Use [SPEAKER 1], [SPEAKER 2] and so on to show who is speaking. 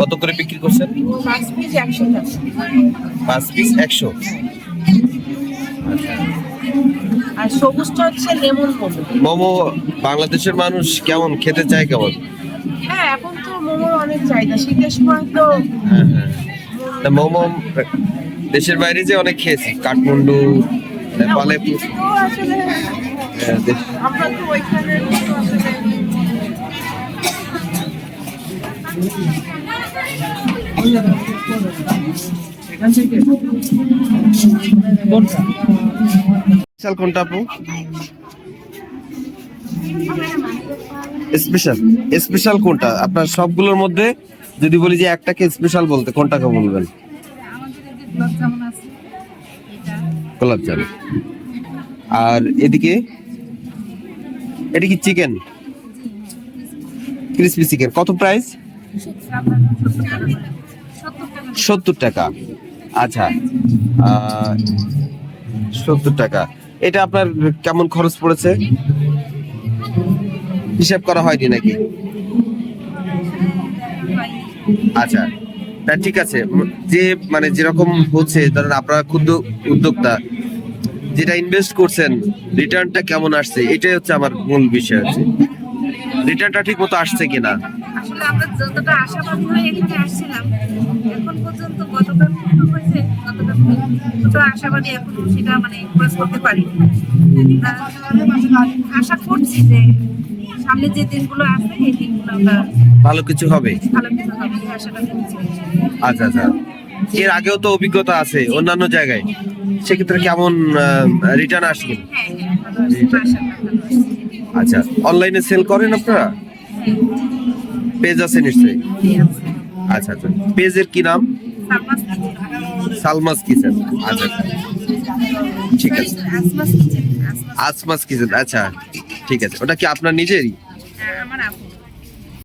[SPEAKER 1] কত করে বিক্রি করছেন?
[SPEAKER 2] 5 পিস 100 টাকা।
[SPEAKER 1] 5 পিস 100।
[SPEAKER 2] আর সবুজটা হচ্ছে লেমন মোমো।
[SPEAKER 1] মোমো বাংলাদেশের মানুষ কেমন খেতে চায় কেমন?
[SPEAKER 2] হ্যাঁ, এখন তো মোমোর অনেক চাহিদা, শীতের সময় তো।
[SPEAKER 1] হ্যাঁ হ্যাঁ, তা মোমো দেশের বাইরে যে অনেক খেয়েছি, কাঠমান্ডু, নেপালে।
[SPEAKER 2] তো আসলে
[SPEAKER 1] হ্যাঁ,
[SPEAKER 2] আমরা তো ওইখানে তো আসলে
[SPEAKER 1] স্পেশাল কোনটা আপু? স্পেশাল, স্পেশাল কোনটা আপনার সবগুলোর মধ্যে? যদি বলি যে একটাকে স্পেশাল বলতে কোনটাকে বলবেন? গোলাপ জামুন। আর এদিকে এটা কি চিকেন? Crispy chicken. কত প্রাইস? 70 টাকা। আচ্ছা, 70 টাকা। এটা আপনার কেমন খরচ পড়েছে? হিসাব করা হয়নি নাকি? আচ্ছা, তা ঠিক আছে। যে মানে যেরকম হচ্ছে, ধরেন আপনারা ক্ষুদ্র উদ্যোক্তা, যেটা ইনভেস্ট করছেন রিটার্নটা কেমন আসছে, এটাই হচ্ছে আমার মূল বিষয়। হচ্ছে রিটার্নটা ঠিক মতো আসছে কিনা।
[SPEAKER 3] আসলে আমরা যতটা আশাবাদী হয়ে এখানে আসছিলাম, এখন পর্যন্ত গতকাল শুরু হয়েছে, ততটা আশাবাদী এখন সেটা মানে প্রকাশ করতে পারি। আশা করছি যে সামনে যে দিনগুলো আছে এই দিনগুলো আমরা
[SPEAKER 1] ভালো কিছু হবে।
[SPEAKER 3] ভালো কিছু হবে, এই আশাটা করছি।
[SPEAKER 1] আচ্ছা আচ্ছা, এর আগেও তো অভিজ্ঞতা আছে অন্যান্য জায়গায়, সেক্ষেত্রে কেমন রিটার্ন আসবে?
[SPEAKER 3] হ্যাঁ হ্যাঁ, ভালো আসছে, মাশাআল্লাহ ভালো আসছে।
[SPEAKER 1] আচ্ছা, অনলাইনে সেল করেন আপনারা? পেজ আছে নিশ্চয়ই। আচ্ছা আচ্ছা, পেজের কি নাম?
[SPEAKER 3] সালমাস কিচেন।
[SPEAKER 1] সালমাস কিচেন। আচ্ছা আচ্ছা, ঠিক আছে।
[SPEAKER 3] আসমাস কিচেন।
[SPEAKER 1] আসমাস কিচেন, আচ্ছা ঠিক আছে। ওটা কি আপনার নিজেরই?
[SPEAKER 3] আমার আপু।